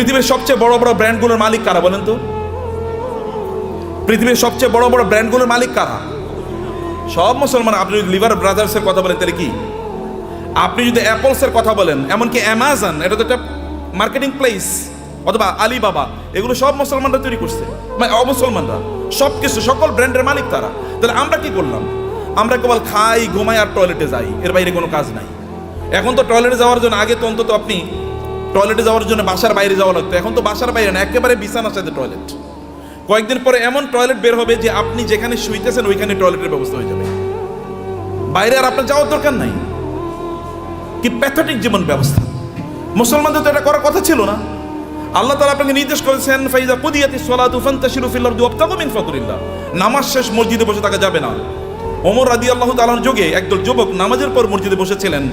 পৃথিবীর সবচেয়ে বড় বড় ব্র্যান্ডগুলোর মালিক কারা বলেন তো? পৃথিবীর সবচেয়ে বড় বড় ব্র্যান্ডগুলোর মালিক কারা? সব মুসলমান। আপনি যদি লিভার ব্রাদার্সের কথা বলেন তাহলে কি? আপনি যদি অ্যাপলসের কথা বলেন, এমনকি অ্যামাজন, এটা তো একটা মার্কেটিং প্লেস, অথবা আলিবাবা, এগুলো সব মুসলমানরা তৈরি করছে, মানে অমুসলমানরা। সব কিছু, সকল ব্র্যান্ডের মালিক তারা। তাহলে আমরা কি করলাম? আমরা কেবল খাই, ঘুমাই আর টয়লেটে যাই, এর বাইরে কোনো কাজ নাই। এখন তো টয়লেটে যাওয়ার জন্য, আগে তো অন্তত আপনি টয়লেটে যাওয়ার জন্য বাসার বাইরে যাওয়া লাগতো, এখন তো বাসার বাইরে না, একেবারে বিছানার সাথে টয়লেট। কয়েকদিন পরে এমন টয়লেট বের হবে যে আপনি যেখানে শুইতেছেন ওইখানে টয়লেটের ব্যবস্থা হয়ে যাবে, বাইরে আর আপনার যাওয়ার দরকার নাই। কি প্যাথেটিক জীবন ব্যবস্থা! মুসলমানদের তো এটা করার কথা ছিল না। আল্লাহ তাআলা আপনাকে নির্দেশ করেছেন, ফাইজা কুদিয়াতিস সালাতু ফান্তাশিরু ফিল আরদি ওয়াবতাগু মিন ফাদলিল্লাহ। নামাজ শেষ মসজিদে বসে থাকা যাবে না। ওমর রাদিয়াল্লাহু তাআলার যুগে একদল যুবক নামাজের পর মসজিদে বসেছিলেন।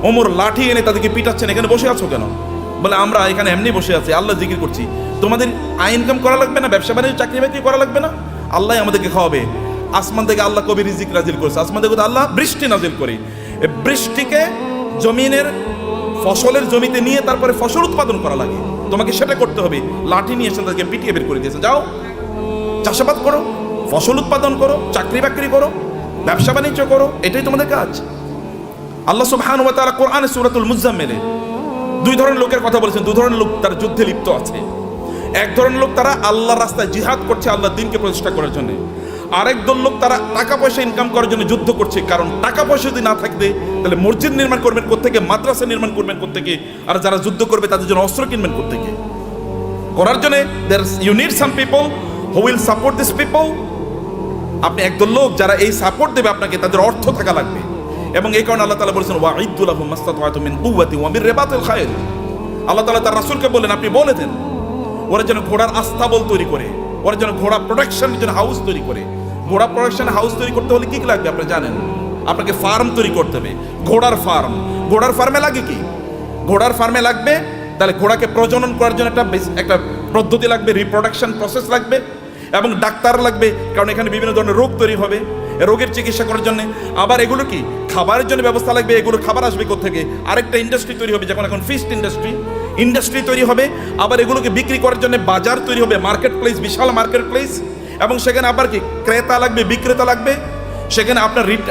ওমর লাঠি এনে তাদেরকে পিটাচ্ছেন, এখানে বসে আছো কেন? বলে, আমরা এখানে এমনি বসে আছি, আল্লাহ জিকির করছি। তোমাদের ইনকাম করা লাগবে না, ব্যবসা বাণিজ্য, চাকরি বাকরি করা লাগবে না, আল্লাহ আমাদেরকে খাওয়াবে। আসমান থেকে আল্লাহ কবি রিজিক নাজিল করেছে, আসমান থেকে আল্লাহ বৃষ্টি নাজিল করে। এই বৃষ্টিকে জমিনের ফসলের জমিতে নিয়ে তারপরে ফসল উৎপাদন করা লাগে, তোমাকে সেটা করতে হবে। লাঠি নিয়ে এসে তাদেরকে পিটিয়ে বের করে দিয়েছে, যাও চাষাবাদ করো, ফসল উৎপাদন করো, চাকরি বাকরি করো, ব্যবসা বাণিজ্য করো, এটাই তোমাদের কাজ। আল্লাহ সুবহানাহু ওয়া তাআলা কোরআনে সূরাতুল মুজাম্মিলে দুই ধরনের লোকের কথা বলেছেন। দুই ধরনের লোক তারা যুদ্ধে লিপ্ত আছে। এক ধরনের লোক তারা আল্লাহর রাস্তায় জিহাদ করছে, আল্লাহর দ্বীনকে প্রতিষ্ঠা করার জন্য। আরেক দল লোক তারা টাকা পয়সা ইনকাম করার জন্য যুদ্ধ করছে। কারণ টাকা পয়সা যদি না থাকবে তাহলে মসজিদ নির্মাণ করবেন কোত্থেকে, মাদ্রাসা নির্মাণ করবেন কোত্থেকে, আর যারা যুদ্ধ করবে তাদের জন্য অস্ত্র কিনবেন কোত্থেকে? করার জন্য you need some people who will support this people. আপনি একদল লোক যারা এই সাপোর্ট দেবে আপনাকে, তাদের অর্থ থাকা লাগবে। এবং এই কারণে আল্লাহ তাআলা বলেছেন, ওয়াইদু লাহুম মাসতাতা'তুম মিন কুওয়াতি ওয়া মিন রিবাতিল খায়ল। আল্লাহ তাআলা তার রাসূলকে বললেন, আপনি বলে দেন ওরা যেন ঘোড়ার আস্তাবল তৈরি করে, ওরা যেন ঘোড়া প্রোডাকশনের জন্য হাউস তৈরি করে। ঘোড়া প্রোডাকশন হাউস তৈরি করতে হলে কি লাগবে আপনি জানেন? আপনাকে ফার্ম তৈরি করতে হবে, ঘোড়ার ফার্ম। ঘোড়ার ফার্মে লাগে কি? ঘোড়ার ফার্মে লাগবে তাহলে ঘোড়াকে প্রজনন করার জন্য একটা পদ্ধতি লাগবে, রিপ্রোডাকশন প্রসেস লাগবে, এবং ডাক্তার লাগবে, কারণ এখানে বিভিন্ন ধরনের রোগ তৈরি হবে, রোগের চিকিৎসা করার জন্য। আবার এগুলো কি খাবারের জন্য ব্যবস্থা লাগবে, এগুলো খাবার আসবে কোত্থেকে? আরেকটা ইন্ডাস্ট্রি তৈরি হবে, যেমন এখন ফিশ ইন্ডাস্ট্রি তৈরি হবে। আবার এগুলোকে বিক্রি করার জন্য বাজার তৈরি হবে, মার্কেট প্লেস, বিশাল মার্কেট প্লেস। এবং সেখানে আবার কি ক্রেতা লাগবে, বিক্রেতা লাগবে। সেখানে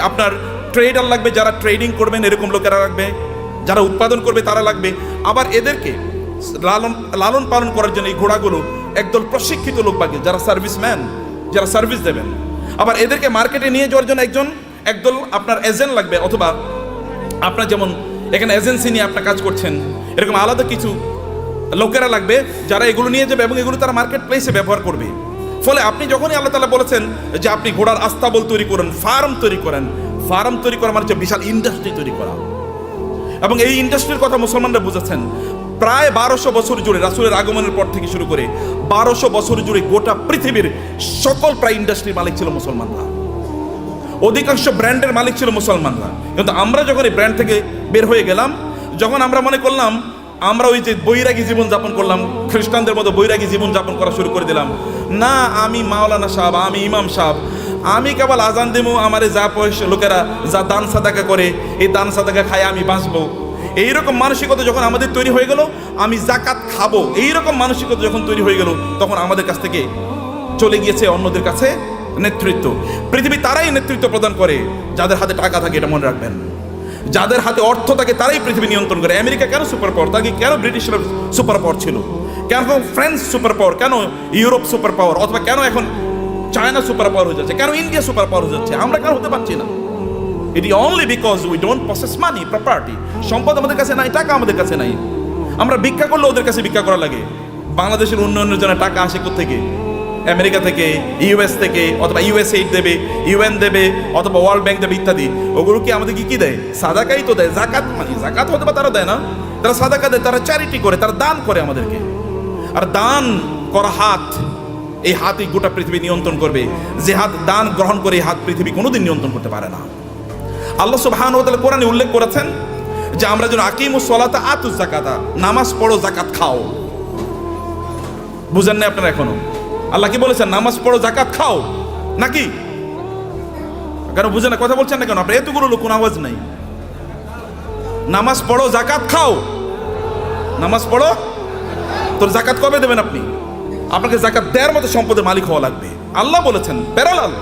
আপনার ট্রেডার লাগবে, যারা ট্রেডিং করবেন এরকম লোকেরা লাগবে, যারা উৎপাদন করবে তারা লাগবে। আবার এদেরকে লালন পালন করার জন্য এই ঘোড়াগুলো একদল প্রশিক্ষিত লোক লাগে, যারা সার্ভিসম্যান, যারা সার্ভিস দেবেন। আবার এদেরকে মার্কেটে নিয়ে যাওয়ার জন্য একদল আপনার এজেন্ট লাগবে, অথবা আপনার যেমন এখানে এজেন্সি নিয়ে আপনার কাজ করছেন, এরকম আলাদা কিছু লোকেরা লাগবে যারা এগুলো নিয়ে যাবে এবং এগুলো তারা মার্কেট প্লেসে ব্যবহার করবে। ফলে আপনি যখনই আল্লাহ তাআলা বলেছেন যে আপনি ঘোড়ার আস্তাবল তৈরি করেন, ফার্ম তৈরি করেন, ফার্ম তৈরি করা মানে হচ্ছে বিশাল ইন্ডাস্ট্রি তৈরি করা। এবং এই ইন্ডাস্ট্রির কথা মুসলমানরা বুঝেছেন। প্রায় 1200 বছর জুড়ে, রাসূলের আগমনের পর থেকে শুরু করে 1200 বছর জুড়ে গোটা পৃথিবীর সকল প্রায় ইন্ডাস্ট্রির মালিক ছিল মুসলমানরা। অধিকাংশ ব্র্যান্ডের মালিক ছিল মুসলমানরা। কিন্তু আমরা যখন এই ব্র্যান্ড থেকে বের হয়ে গেলাম, যখন আমরা মনে করলাম আমরা ওই যে বৈরাগী জীবন যাপন করলাম, খ্রিস্টানদের মতো বৈরাগী জীবন যাপন করা শুরু করে দিলাম। না, আমি মাওলানা সাহেব, আমি ইমাম সাহেব, আমি কেবল আজান দেবো, আমারে যা পয়সা লোকেরা যা দান সাদাকা করে, এই দান সাদাকা খায় আমি বাঁচবো, এইরকম মানসিকতা যখন আমাদের তৈরি হয়ে গেল, আমি জাকাত খাবো, এইরকম মানসিকতা যখন তৈরি হয়ে গেল, তখন আমাদের কাছ থেকে চলে গিয়েছে অন্যদের কাছে নেতৃত্ব। পৃথিবী তারাই নেতৃত্ব প্রদান করে যাদের হাতে টাকা থাকে, এটা মনে রাখবেন। যাদের হাতে অর্থ থাকে তারাই পৃথিবী নিয়ন্ত্রণ করে। আমেরিকা কেন সুপার পাওয়ার? তাকে কেন ব্রিটিশরা সুপার পাওয়ার ছিল? কেন ফ্রান্স সুপার পাওয়ার? কেন ইউরোপ সুপার পাওয়ার? অথবা কেন এখন চায়না সুপার পাওয়ার হয়ে যাচ্ছে? কেন ইন্ডিয়া সুপার পাওয়ার হয়ে যাচ্ছে? আমরা কেন হতে পারছি না? It is only because we don't possess money, property. সম্পদ আমাদের কাছে নাই, টাকা আমাদের কাছে নাই। আমরা ভিক্ষা করলে ওদের কাছে ভিক্ষা করা লাগে। বাংলাদেশের উন্নয়নের জন্য টাকা আসে কোত্থেকে? আমেরিকা থেকে, ইউএস থেকে, অথবা ইউএসএইড দেবে, ইউএন দেবে, অথবা ওয়ার্ল্ড ব্যাংক দেবে ইত্যাদি। ওগুলো কি আমাদেরকে কি দেয়? সাদাকাই তো দেয়। জাকাত মানে জাকাত হতে বা তারা দেয় না, তারা সাদাকা দেয়, তারা চ্যারিটি করে, তারা দান করে আমাদেরকে। আর দান করা হাত, এই হাতই গোটা পৃথিবী নিয়ন্ত্রণ করবে। যে হাত দান গ্রহণ করে, এই হাত পৃথিবী কোনোদিন নিয়ন্ত্রণ করতে পারে না। আল্লাহ সুবহানাহু ওয়া তাআলা কোরআনে উল্লেখ করেছেন যে আমরা যেন আকিমুস সালাতা আতুজ যাকাতা, নামাজ পড়ো, যাকাত খাও। বুঝেন না আপনারা এখনো? আল্লাহ কি বলেছেন? নামাজ পড়ো, যাকাত খাও, নাকি? কেন বুঝেন না? কথা বলছেন না কেন? আপনার এতগুলো লোক, কোনো আওয়াজ নাই। নামাজ পড়ো, যাকাত খাও, নামাজ পড়ো, তোর জাকাত কবে দেবেন আপনি? আপনাকে জাকাত দেওয়ার মতো সম্পদের মালিক হওয়া লাগবে। আল্লাহ বলেছেন প্যারালাল।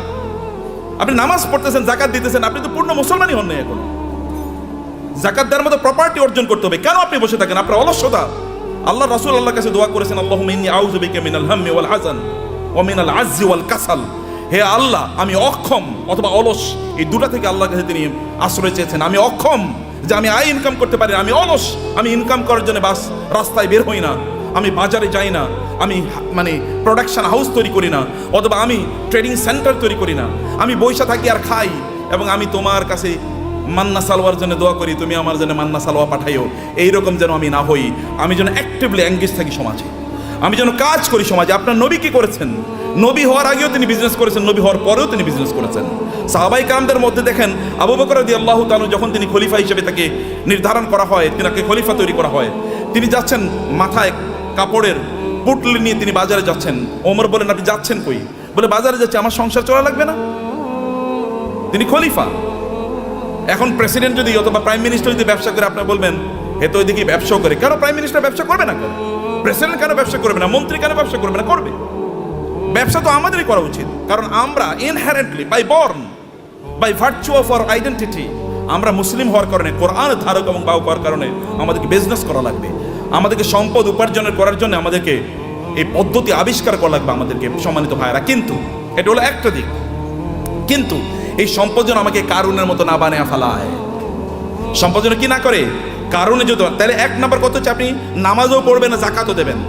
আপনি নামাজ পড়তেছেন, জাকাত দিতেছেন, আপনি তো পূর্ণ মুসলমানই হন না এখন। জাকাত দেওয়ার মতো প্রপার্টি অর্জন করতে হবে। কেন আপনি বসে থাকেন? আপনার অলসতা। আল্লাহ রাসূল আল্লাহর কাছে দোয়া করেছেন, আল্লাহুম্মা ইন্নী আউযু বিকা মিনাল হাম্মি ওয়াল হাযান ওয়া মিনাল আজজি ওয়াল কাসাল। হে আল্লাহ, আমি অক্ষম অথবা অলস, এই দুটা থেকে আল্লাহর কাছে তিনি আশ্রয় চেয়েছেন। আমি অক্ষম যে আমি আয় ইনকাম করতে পারি, আমি অলস, আমি ইনকাম করার জন্য বাস রাস্তায় বের হই না, আমি বাজারে যাই না, আমি প্রোডাকশন হাউস তৈরি করি না, অথবা আমি ট্রেডিং সেন্টার তৈরি করি না, আমি বৈশা থাকি আর খাই, এবং আমি তোমার কাছে মান্না সালোয়ার জন্য দোয়া করি, তুমি আমার জন্য মান্না সালোয়া পাঠাইও। এইরকম যেন আমি না হই। আমি যেন অ্যাক্টিভলি এঙ্গেজ থাকি সমাজে, আমি যেন কাজ করি সমাজে। আপনার নবী কি করেছেন? নবী হওয়ার আগেও তিনি বিজনেস করেছেন, নবী হওয়ার পরেও তিনি বিজনেস করেছেন। সাহাবায়ে কেরামদের মধ্যে দেখেন, আবু বকর রাদিয়াল্লাহু তাআলা যখন তিনি খলিফা হিসেবে তাকে নির্ধারণ করা হয়, তিনাকে খলিফা তৈরি করা হয়, তিনি যাচ্ছেন মাথায় কাপড়ের পুটলি নিয়ে তিনি বাজারে যাচ্ছেন। ওমর বলেন, আপনি যাচ্ছেন কই? বলে, বাজারে যাচ্ছে, আমার সংসার চলা লাগবে না? তিনি খলিফা। এখন প্রেসিডেন্ট যদি অথবা প্রাইম মিনিস্টার যদি ব্যবসা করে, আপনার বলবেন হে তো ওইদিকে ব্যবসা করে। কেন প্রাইম মিনিস্টার ব্যবসা করবে না? কেন প্রেসিডেন্ট কেন ব্যবসা করবে না? মন্ত্রী কেন ব্যবসা করবে না? করবে। ব্যবসা তো আমাদেরই করা উচিত, কারণ আমরা inherently by born, by virtue of our identity, আমরা মুসলিম হওয়ার কারণে, কোরআন ধারক এবং বাহক হওয়ার কারণে আমাদেরকে বিজনেস করা লাগবে। আমাদেরকে সম্পদ উপার্জনের করার জন্য আমাদেরকে এই পদ্ধতি আবিষ্কার করা লাগবে আমাদেরকে, সম্মানিত ভাইয়েরা। কিন্তু এটা হলো একটা দিক। কিন্তু এই সম্পদ যেন আমাকে কারুনের মতো না বানিয়ে ফেলায়। সম্পদ যেন কি না করে কারণে যদি, তাহলে এক নাম্বার কথা হচ্ছে আপনি নামাজও পড়বেন না, জাকাতও দেবেন।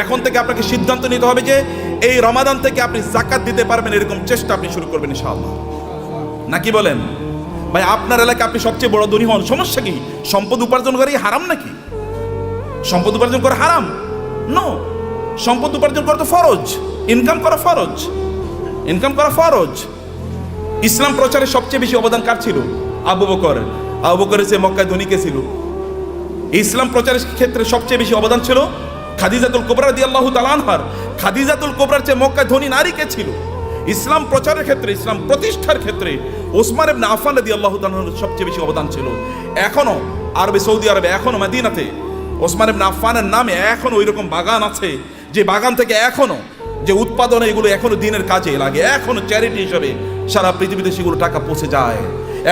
এখন থেকে আপনাকে সিদ্ধান্ত নিতে হবে যে এই রমাদান থেকে আপনি জাকাত দিতে পারবেন, এরকম চেষ্টা আপনি শুরু করবেন ইনশাআল্লাহ। নাকি বলেন ভাই? আপনার এলাকায় আপনি সবচেয়ে বড় ধনী হন, সমস্যা কি? সম্পদ উপার্জন করা হারাম নাকি? সম্পদ উপার্জন করা হারাম? নো, সম্পদ উপার্জন করা তো ফরজ। ইনকাম করা ফরজ, ইনকাম করা ফরজ। ইসলাম প্রচারে সবচেয়ে বেশি অবদান কার ছিল? আবু বকর। আবু বকরের চেয়ে মক্কায় ধনী কে ছিল? ইসলাম প্রচারের ক্ষেত্রে সবচেয়ে বেশি অবদান ছিল খাদিজাতুল কুবরা রাদিয়াল্লাহু তাআলা আনহার। খাদিজাতুল কুবরার চেয়ে মক্কায় ধনী নারী কে ছিল? ইসলাম প্রচারের ক্ষেত্রে, ইসলাম প্রতিষ্ঠার ক্ষেত্রে ওসমান ইবনে আফফান রাদিয়াল্লাহু তাআলা সবচেয়ে বেশি অবদান ছিল। এখনো আরবে, সৌদি আরবে, এখনো মদিনাতে ওসমান ইবনে আফফানের নামে এখনো ওইরকম বাগান আছে, যে বাগান থেকে এখনো যে উৎপাদন, এগুলো এখনো দিনের কাজে লাগে, এখনো চ্যারিটি হিসেবে সারা পৃথিবীতে সেগুলো টাকা পৌঁছে যায়।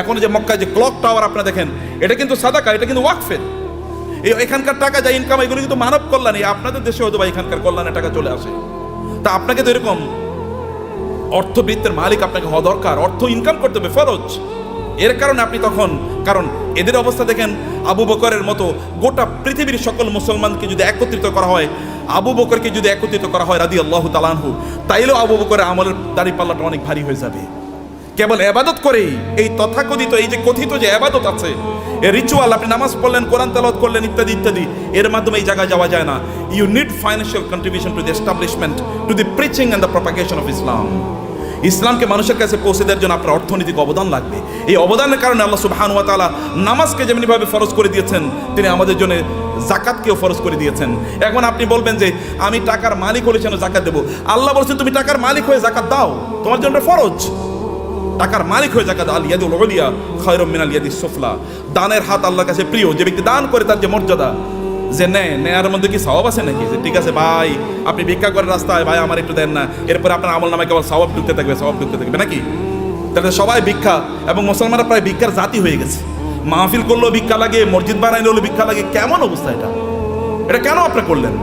এখনো যে মক্কায় যে ক্লক টাওয়ার আপনারা দেখেন, এটা কিন্তু সাদাকা, এটা কিন্তু ওয়াকফের। এখানকার টাকা যা ইনকাম, এগুলো কিন্তু মানব কল্যাণে। আপনাদের দেশে হয়তো বা এখানকার কল্যাণে টাকা চলে আসে। তা আপনাকে তো এরকম অর্থবৃত্তের মালিক আপনাকে হওয়া দরকার। অর্থ ইনকাম করতে হবে, ফরজ। এর কারণে আপনি তখন, কারণ এদের অবস্থা দেখেন, আবু বকরের মতো গোটা পৃথিবীর সকল মুসলমানকে যদি একত্রিত করা হয়, আবু বকরকে যদি একত্রিত করা হয় রাদিয়াল্লাহু তাআলা আনহু, তাইলেও আবু বকরের আমলের দাড়িপাল্লাটা অনেক ভারী হয়ে যাবে। কেবল ইবাদত করেই, এই তথাকথিত, এই যে কথিত যে ইবাদত আছে, এই রিচুয়াল, আপনি নামাজ পড়লেন, কোরআন তেলাওয়াত করলেন, ইত্যাদি ইত্যাদি, এর মাধ্যমে এই জায়গায় যাওয়া যায় না। You need financial contribution to the establishment, to the preaching and the propagation of Islam. ইসলামকে মানুষের কাছে পৌঁছে দেওয়ার জন্য আপনার অর্থনৈতিক অবদান লাগবে। এই অবদানের কারণে আল্লাহ সুবহানাহু ওয়া তাআলা নামাজকে যেমনিভাবে ফরজ করে দিয়েছেন, তিনি আমাদের জন্য জাকাতকেও ফরজ করে দিয়েছেন। এখন আপনি বলবেন যে আমি টাকার মালিক হলে যেন জাকাত দেবো। আল্লাহ বলছেন তুমি টাকার মালিক হয়ে জাকাত দাও, তোমার জন্য ফরজ। টাকার মালিক হয়ে জাকাত, আল ইয়াদুল উলিয়া খায়রুম মিনাল ইয়াদিস সুফলা। দানের হাত আল্লাহর কাছে প্রিয়। যে ব্যক্তি দান করে তার যে মর্যাদা, যে নেয়ার মধ্যে কি সওয়াব আছে নাকি? যে ঠিক আছে ভাই, আপনি ভিক্ষা করেন রাস্তায়, ভাই আমার একটু দেন না, এরপরে আপনার আমল নামায় কেবল সওয়াব ঢুকতে থাকবে, সওয়াব ঢুকতে থাকবে নাকি? তাহলে সবাই ভিক্ষা, এবং মুসলমানরা প্রায় ভিক্ষার জাতি হয়ে গেছে। মাহফিল করলেও ভিক্ষা লাগে, মসজিদ বানাইলেও ভিক্ষা লাগে। কেমন অবস্থা এটা? এটা কেন আপনারা করলেন?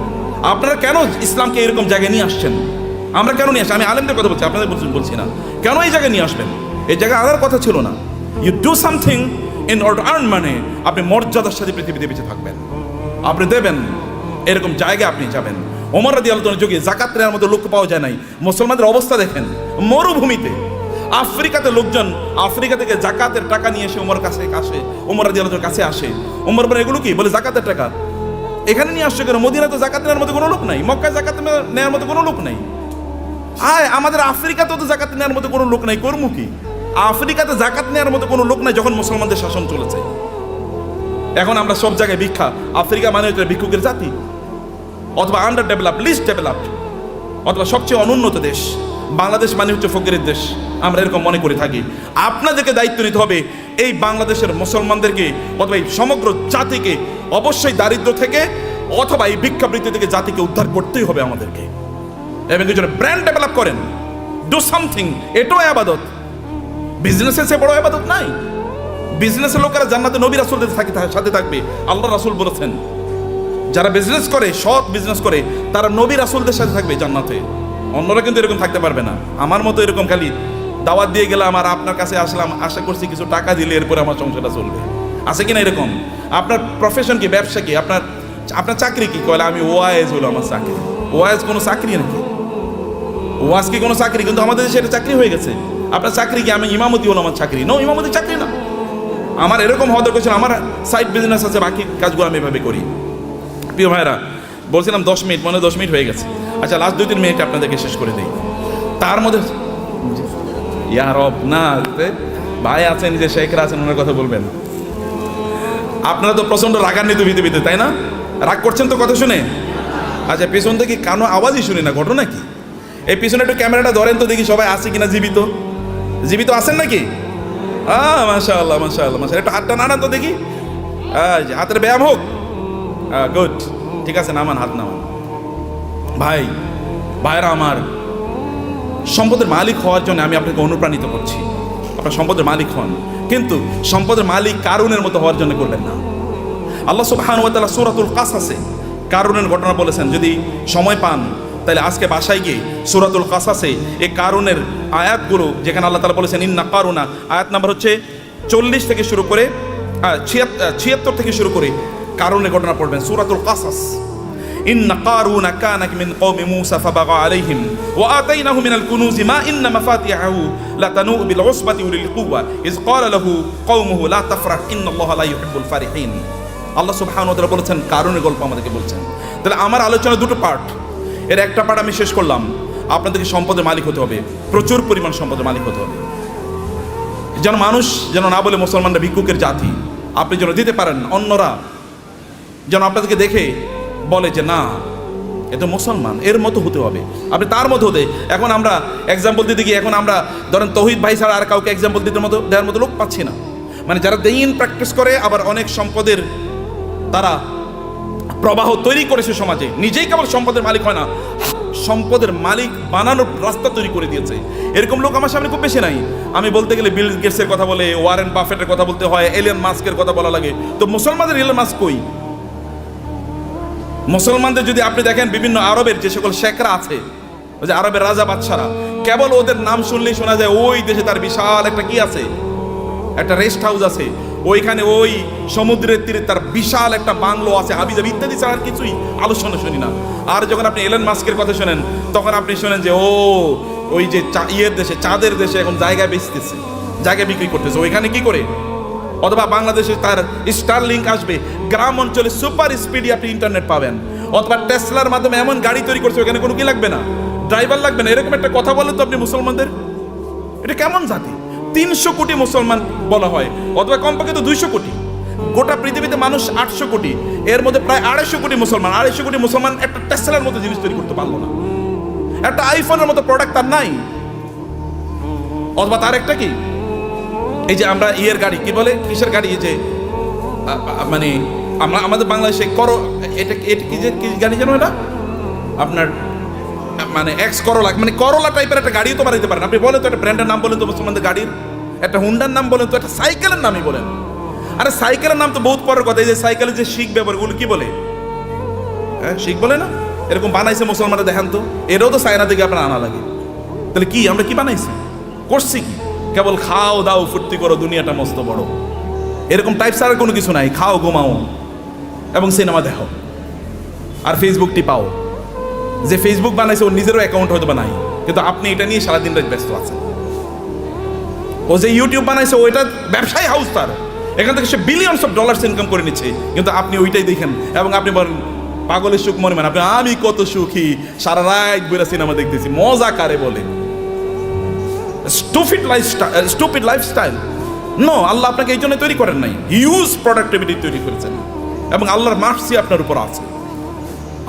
আপনারা কেন ইসলামকে এরকম জায়গায় নিয়ে আসছেন? আমরা কেন নিয়ে আসি? আমি আলেমদের কথা বলছি, আপনাদের বলছি না। কেন এই জায়গায় নিয়ে আসবেন? এই জায়গায় আনার কথা ছিল না। You do something in order to earn money. আপনি মর্যাদার সাথে পৃথিবীতে বেঁচে থাকবেন, আপনি দেবেন, এরকম জায়গায় আপনি যাবেন। ওমর রাদিয়াল্লাহু তাআলার যুগে জাকাত নেওয়ার মতো লোক পাওয়া যায় নাই। মুসলমানদের অবস্থা দেখেন, মরুভূমিতে আফ্রিকাতে লোকজন আফ্রিকা থেকে জাকাতের টাকা নিয়ে এসে ওমর কাছে আসে, ওমর রাদিয়াল্লাহু তাআলার কাছে আসে। ওমর বলে এগুলো কি? বলে জাকাতের টাকা। এখানে নিয়ে আসছে কেন? মদিনায় তো জাকাত নেওয়ার মতো কোনো লোক নাই, মক্কায় জাকাত নেওয়ার মতো কোনো লোক নাই। আমাদের আফ্রিকাতেও তো জাকাত নেওয়ার মতো কোনো লোক নাই, করমু কি? আফ্রিকাতে জাকাত নেওয়ার মতো কোনো লোক নাই যখন মুসলমানদের শাসন চলেছে। এখন আমরা সব জায়গায় ভিক্ষা। আফ্রিকা মানে হচ্ছে ভিক্ষুকের জাতি, অথবা আন্ডার ডেভেলপ, লিস্ট ডেভেলপড, অথবা সবচেয়ে অনুন্নত দেশ। বাংলাদেশ মানে হচ্ছে ফকিরের দেশ, আমরা এরকম মনে করে থাকি। আপনাদেরকে দায়িত্ব নিতে হবে এই বাংলাদেশের মুসলমানদেরকে, অথবা এই সমগ্র জাতিকে অবশ্যই দারিদ্র থেকে অথবা এই ভিক্ষাবৃত্তি থেকে জাতিকে উদ্ধার করতেই হবে আমাদেরকে। এবং এই জন্য ব্র্যান্ড ডেভেলপ করেন, ডু সামথিং। এটাও আবাদত, বিজনেসের চেয়ে বড় আবাদত নাই। বিজনেসের লোকেরা জান্নাতে নবী রাসূলদের সাথে থাকবে, আল্লাহ রাসূল বলেছেন। যারা বিজনেস করে, সৎ বিজনেস করে, তারা নবী রাসূলদের সাথে থাকবে জান্নাতে। অন্যরা কিন্তু এরকম থাকতে পারবে না। আমার মতো এরকম খালি দাওয়াত দিয়ে গেলাম আর আপনার কাছে আসলাম, আশা করছি কিছু টাকা দিলে এরপরে আমার সংসারটা চলবে, আছে কিনা এরকম? আপনার প্রফেশন কি, ব্যবসা কি, আপনার চাকরি কি? কয়লা আমি ওয়াইজ হলো আমার চাকরি। ওয়াইজ কোনো চাকরি নাকি? ওয়াজ কি কোনো চাকরি? কিন্তু আমাদের দেশে এটা চাকরি হয়ে গেছে। আপনার চাকরি কি? আমি ইমামতি হলো আমার চাকরি? নো, ইমামতি চাকরি না। আমার এরকম হওয়া দরকার ছিল, আমার সাইড বিজনেস আছে, বাকি কাজগুলো আমি এভাবে করি। প্রিয় ভাইরা, বলছিলাম 10 মিনিট, মনে 10 মিনিট হয়ে গেছে। আচ্ছা, লাস্ট 2-3 মিনিট আপনাদেরকে শেষ করে দিই। তার মধ্যে না ভাই আছেন, যে শেখরা আছেন, ওনার কথা বলবেন। আপনারা তো প্রচন্ড রাগান্বিত ভিতরে, তাই না? রাগ করছেন তো কথা শুনে? আচ্ছা, পিছন থেকে কানো আওয়াজই শুনি না, ঘটনা কি? এই পিছনে একটু ক্যামেরাটা ধরেন তো দেখি সবাই আছে কিনা, জীবিত জীবিত আছেন নাকি? মাশাআল্লাহ মাশাআল্লাহ মাশাআল্লাহ। একটু হাতটা নাড়ান তো দেখি, হাতের ব্যায়াম হোক। গুড, ঠিক আছে, নামান, হাত নামান। ভাইরা আমার, সম্পদের মালিক হওয়ার জন্য আমি আপনাকে অনুপ্রাণিত করছি। আপনার সম্পদের মালিক হন, কিন্তু সম্পদের মালিক কারুনের মতো হওয়ার জন্য করবেন না। আল্লাহ সুবহানাহু ওয়া তাআলা সূরাতুল কাসাসে কারুনের ঘটনা বলেছেন। যদি সময় পান তাহলে আজকে বাসায় গিয়ে সূরাতুল কাসাসে এই কারুনের আয়াতগুলো, যেখানে আল্লাহ তাআলা বলেছেন ইন্না কারুনা, আয়াত নাম্বার হচ্ছে 40 থেকে শুরু করে 76 থেকে শুরু করে কারুনের ঘটনা পড়বেন। সূরাতুল কাসাস। ইন্না কারুনা কানা মিন কওমি মূসা ফাবাগা আলাইহিম ওয়া আতাইনাহু মিনাল কুনুজি মা ইন্না মাফাতিহাহু লাতানু বিল উসবাতি উলিল কুওয়া ইয ক্বালা লাহু কওমুহু লা তাফরাহ ইন্নাল্লাহা লা ইউহিব্বুল ফারিহিন। আল্লাহ সুবহানাহু ওয়া তাআলা বলেছেন, কারুনের গল্প আমাদেরকে বলছেন। তাহলে আমার আলোচনা দুটো পার্ট, এর একটা পার্ট আমি শেষ করলাম। আপনাদেরকে সম্পদের মালিক হতে হবে, প্রচুর পরিমাণ সম্পদের মালিক হতে হবে, যেন মানুষ যেন না বলে মুসলমানরা ভিক্ষুকের জাতি। আপনি যেন দিতে পারেন, অন্যরা যেন আপনাদেরকে দেখে বলে যে না, এ তো মুসলমান, এর মতো হতে হবে, আপনি তার মতো হতে। এখন আমরা এক্সাম্পল দিতে গিয়ে এখন আমরা ধরেন তৌহিদ ভাই ছাড়া আর কাউকে এক্সাম্পল দেওয়ার মতো লোক পাচ্ছি না। মানে যারা দ্বীন প্র্যাকটিস করে, আবার অনেক সম্পদের তারা প্রবাহ তৈরি করেছে সমাজে, নিজেই কেবল সম্পদের মালিক হয় না, সম্পদের মালিক বানানোর রাস্তা তৈরি করে দিয়েছে। এরকম লোক আমার সামনে খুব বেশি নাই। আমি বলতে গেলে বিল গেটসের কথা বলে, ওয়ারেন বাফেটের কথা বলতে হয়, এলন মাস্কের কথা বলা লাগে। তো মুসলমানদের এলন মাস্ক কই? মুসলমানদের যদি আপনি দেখেন, বিভিন্ন আরবের যে সকল শেখরা আছে, ওই যে আরবের রাজা বাদশারা, কেবল ওদের নাম শুনলেই শোনা যায় ওই দেশে তার বিশাল একটা কি আছে, একটা রেস্ট হাউস আছে, ওইখানে ওই সমুদ্রের তীরে তার বিশাল একটা বাংলো আছে, হাবিজাবি ইত্যাদি ছাড়া আর কিছুই আলোচনা শুনি না। আর যখন আপনি এলন মাস্কের কথা শোনেন, তখন আপনি শোনেন যে ওই যে ইয়ের দেশে, চাঁদের দেশে এখন জায়গা বেচতেছে, জায়গা বিক্রি করতেছে, ওইখানে কি করে। অথবা বাংলাদেশে তার স্টারলিংক আসবে, গ্রাম অঞ্চলে সুপার স্পিডি আপনি ইন্টারনেট পাবেন। অথবা টেসলার মাধ্যমে এমন গাড়ি তৈরি করছে, ওখানে কোনো কি লাগবে না, ড্রাইভার লাগবে না। এরকম একটা কথা বলেন তো আপনি মুসলমানদের, এটা কেমন জাতি? 300 কোটি মুসলমান বলা হয়, অথবা কমপক্ষে তো 200 কোটি। গোটা পৃথিবীতে মানুষ 800 কোটি, এর মধ্যে প্রায় 250 কোটি মুসলমান। 250 কোটি মুসলমান একটা টেসলার মতো জিনিস তৈরি করতে পারলো না, একটা আইফোনের মতো প্রোডাক্ট তার নাই। অথবা তার একটা কি, এই যে আমরা ইয়ের গাড়ি কি বলে, কিসের গাড়ি, এই যে মানে আমরা আমাদের বাংলাদেশে এটা কি যে কি গাড়ি জানো, এটা আপনার মানে এক্স করোলা, মানে করোলা টাইপের একটা গাড়িও তো বানাইতে পারেন আপনি। বলেন তো একটা ব্র্যান্ডের নাম বলেন তো মুসলমানদের গাড়ির, একটা হুন্ডার নাম বলেন তো, একটা সাইকেলের নামই বলেন। আরে সাইকেলের নাম তো বহুত পরের কথা। এই যে সাইকেলের যে শিখ ব্যবহার, ওগুলো কি বলে? হ্যাঁ, শিখ বলে না? এরকম বানাইছে মুসলমানরা, দেখেন তো, এটাও তো চায়না থেকে আপনার আনা লাগে। তাহলে কি আমরা কি বানাইছি, করছি কি? কেবল খাও দাও ফুর্তি করো, দুনিয়াটা মস্ত বড়, এরকম টাইপ ছাড়া কোনো কিছু নাই। খাও, ঘুমাও এবং সিনেমা দেখো আর ফেসবুক টিপাও। যে ফেসবুক বানাইছে ওর নিজেরও অ্যাকাউন্ট হয়তো বা নাই, কিন্তু আপনি এটা নিয়ে সারাদিন রাত ব্যস্ত আছেন। ও যে ইউটিউব বানাইছে, ওইটা ব্যবসায়ী হাউস, তার এখান থেকে সে বিলিয়নস অফ ডলার্স ইনকাম করে নিচ্ছে, কিন্তু আপনি ওইটাই দেখেন এবং আপনি বলেন পাগলের সুখ মনে মানে, আপনি আমি কত সুখী, সারা রাত বইরা সিনেমা দেখতেছি, মজা কারে বলে? Stupid lifestyle. নো, আল্লাহ আপনাকে এই জন্য তৈরি করেন নাই, হিউজ প্রোডাক্টিভিটি তৈরি করেছেন এবং আল্লাহর মার্সি আপনার উপর আছে।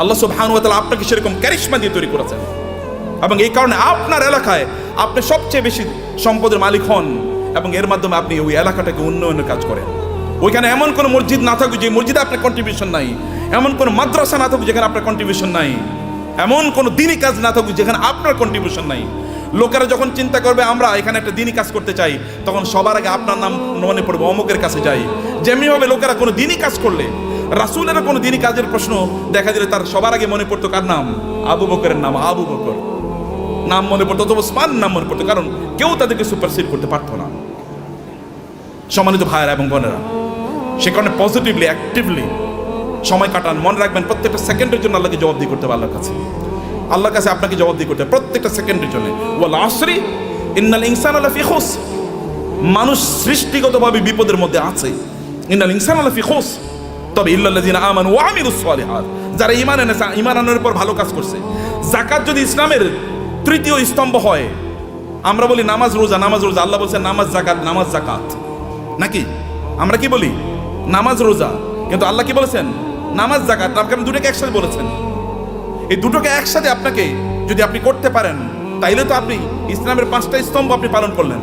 আল্লাহ সুবহানাহু ওয়া তাআলা আপনাকে সেরকম ক্যারিশমা দিয়ে তৈরি করেছেন এবং এই কারণে আপনার এলাকায় আপনি সবচেয়ে বেশি সম্পদের মালিক হন এবং এর মাধ্যমে আপনি ওই এলাকাটাকে উন্নয়নের কাজ করেন। ওইখানে এমন কোনো মসজিদ না থাকুক যে মসজিদে আপনার কন্ট্রিবিউশন নাই, এমন কোনো মাদ্রাসা না থাকুক যেখানে আপনার কন্ট্রিবিউশন নাই, এমন কোনো দিনই কাজ না থাকুক যেখানে আপনার কন্ট্রিবিউশন নাই। লোকেরা যখন চিন্তা করবে আমরা এখানে একটা দিনই কাজ করতে চাই, তখন সবার আগে আপনার নাম মনে পড়বে, অমুকের কাছে যাই। যেমনিভাবে লোকেরা কোনো দিনই কাজ করলে, রাসূলের কোনো দিনই কাজের প্রশ্ন দেখা দিলে তার সবার আগে মনে পড়তো কার নাম? আবু বকরের নাম। আবু বকর নাম মনে পড়তো, অথবা ওসমান নাম মনে পড়তো, কারণ কেউ তাদেরকে সুপারসিড করতে পারতো না। সম্মানিত ভাইয়েরা এবং বোনেরা, সে কারণে পজিটিভলি অ্যাক্টিভলি সময় কাটান। মনে রাখবেন প্রত্যেকটা সেকেন্ডের জন্য আল্লাহকে জবাবদিহি করতে হবে। আল্লাহর কাছে আপনাকে জবাবদিহি করতে হবে প্রত্যেকটা সেকেন্ডের জন্য। ওয়াল আসরি ইন্নাল ইনসানা লাফি খুসর, মানুষ সৃষ্টিগতভাবে বিপদের মধ্যে আছে। ইন্নাল ইনসানা লাফি খুসর, তবে ইল্লাল্লাযিনা আমানু ওয়া আমিলুস সালিহাত, যারা ঈমান এনেছে, ঈমান আনার উপর ভালো কাজ করছে। যাকাত যদি ইসলামের তৃতীয় স্তম্ভ হয়, আমরা বলি নামাজ রোজা, নামাজ রোজা, আল্লাহ বলছেন নামাজ জাকাত, নামাজ জাকাত, নাকি আমরা কি বলি? নামাজ রোজা, কিন্তু আল্লাহ কি বলেছেন? নামাজ জাকাত। কারণ দুটোকে একসাথে বলেছেন। এই দুটোকে একসাথে আপনাকে যদি আপনি করতে পারেন, তাইলে তো আপনি ইসলামের 5টা স্তম্ভ আপনি পালন করলেন।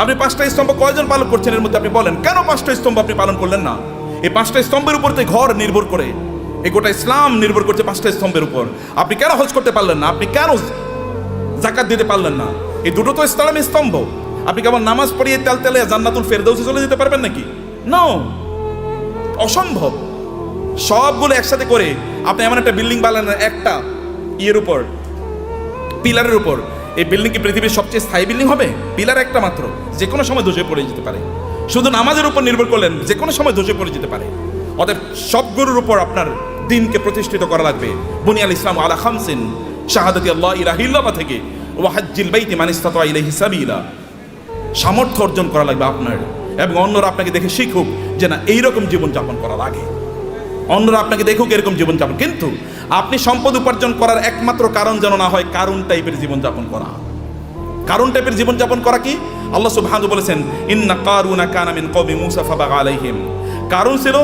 আপনি 5টা স্তম্ভ কয়জন পালন করছেন এর মধ্যে আপনি বলেন? কেন 5টা স্তম্ভ আপনি পালন করলেন না? এই 5টা স্তম্ভের উপর তো ঘর নির্ভর করে, এই গোটা ইসলাম নির্ভর করছে 5টা স্তম্ভের উপর। আপনি কেন হজ করতে পারলেন না? আপনি কেন জাকাত দিতে পারলেন না? এই দুটো তো ইসলামের স্তম্ভ। আপনি কেবল নামাজ পড়িয়ে তেলে জান্নাতুল ফেরদাউসে চলে যেতে পারবেন নাকি? নো, অসম্ভব। সবগুলো একসাথে করে আপনি এমন একটা বিল্ডিং বানালেন একটা ইয়ের উপর, পিলারের উপর। এই বিল্ডিং কি পৃথিবীর সবচেয়ে স্থায়ী বিল্ডিং হবে? পিলার একটা মাত্র, যে কোনো সময় ধসে পড়ে যেতে পারে। শুধু নামাজের উপর নির্ভর করলেন, যে কোনো সময় ধসে পড়ে যেতে পারে। অতএব সবগুলোর উপর আপনার দিনকে প্রতিষ্ঠিত করা লাগবে। বুনিয়াল ইসলাম আলা খামসিন, শাহাদাতি আল্লাহ ইলাহা ইল্লাল্লাহ থেকে ওয়া হাজ্জিল বাইতি মান ইসতাতা ইলাইহি সাবিলা, সামর্থ্য অর্জন করা লাগবে আপনার, এবং অন্যরা আপনাকে দেখে শিখুক যে না এইরকম জীবনযাপন করা লাগে। অন্যরা আপনাকে দেখুক এরকম জীবনযাপন। কিন্তু আপনি সম্পদ উপার্জন করার একমাত্র কারণ যেন না হয় কারুন টাইপের জীবনযাপন করা। কারুন টাইপের জীবনযাপন করা কি? আল্লাহ সুবহানাহু বলেছেন ইন্না কারুনা কানা মিন কওমি মূসা ফাবাগা আলাইহিম। কারুন ছিল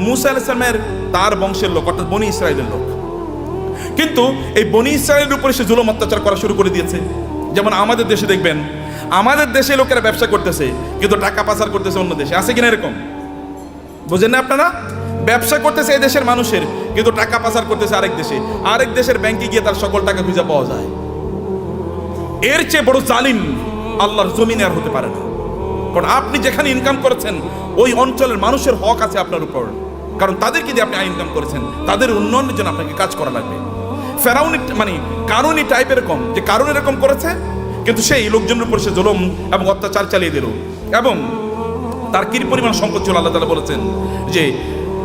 মূসা আলাইহিস সালামের তার বংশের লোক, অর্থাৎ বনি ইসরাইলের লোক। কিন্তু এই বনি ইসরাইলের উপরে সে জুলুম অত্যাচার করা শুরু করে দিয়েছে। যেমন আমাদের দেশে দেখবেন, আমাদের দেশে লোকেরা ব্যবসা করতেছে কিন্তু টাকা পাচার করতেছে অন্য দেশে। আছে কিনা এরকম? বুঝেন না আপনারা? ব্যবসা করতেছে এই দেশের মানুষের, কিন্তু টাকা পাচার করতেছে আরেক দেশে। আরেক দেশের ব্যাংকে গিয়ে তার সকল টাকা খুঁজে পাওয়া যায়। এর চেয়ে বড় জালিম আল্লাহর জমিনে আর হতে পারে না। কারণ আপনি যেখানে ইনকাম করেছেন ওই অঞ্চলের মানুষের হক আছে আপনার উপর, কারণ তাদেরকে দিয়ে আপনি ইনকাম করেছেন, তাদের উন্নয়নের জন্য আপনাকে কাজ করা লাগবে। ফেরাউনি মানে কারুনি টাইপ এরকম, যে কারণ এরকম করেছে, কিন্তু সেই লোকজনের উপর সে জুলুম এবং অত্যাচার চালিয়ে দিল। এবং তার কি পরিমাণ সম্পদ ছিল আল্লাহ তাআলা বলেছেন যে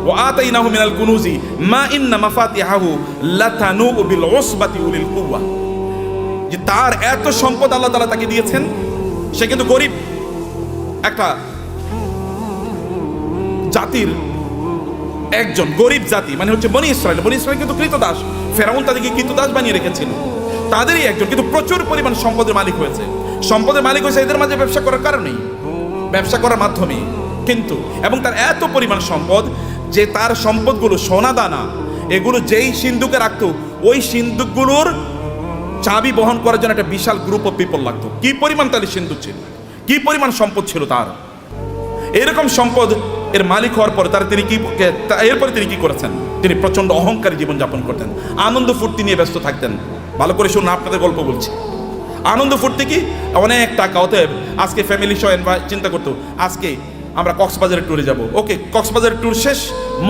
ওয়াতাইনাহু মিনাল কুনুজি মা ইন্না মাফাতিহাহু লাতানু বিল উসবাতি উলিল কুওয়া, যে তার এত সম্পদ আল্লাহ তাআলা তাকে দিয়েছেন। সে কিন্তু গরিব একটা জাতির একজন, গরিব জাতি মানে হচ্ছে বনি ইসরাইল। বনি ইসরাইল কিন্তু কৃতদাস, ফেরাউন তাদেরকে কৃতদাস বানিয়ে রেখেছিল। তাদেরই একজন, কিন্তু প্রচুর পরিমাণ সম্পদের মালিক হয়েছে। সম্পদের মালিক হয়েছে এদের মাঝে ব্যবসা করার কারণেই, ব্যবসা করার মাধ্যমে। কিন্তু এবং তার এত পরিমাণ সম্পদ যে তার সম্পদগুলো সোনা দানা এগুলো যেই সিন্ধুকে রাখতো, ওই সিন্ধুকগুলোর চাবি বহন করার জন্য একটা বিশাল গ্রুপ অফ পিপল লাগতো। কি পরিমাণ তাদের সিন্ধুক ছিল, কি পরিমাণ সম্পদ ছিল তার। এরকম সম্পদ এর মালিক হওয়ার পরে এরপরে তিনি কি করেছেন? তিনি প্রচন্ড অহংকারী জীবনযাপন করতেন, আনন্দ ফুর্তি নিয়ে ব্যস্ত থাকতেন। ভালো করে শুনুন, আপনাদের গল্প বলছি। আনন্দ ফুর্তি কি? অনেক টাকা। অতএব আজকে ফ্যামিলি সহ চিন্তা করতো আজকে আমরা কক্সবাজারের ট্যুরে যাব। ওকে, কক্সবাজারের ট্যুর শেষ,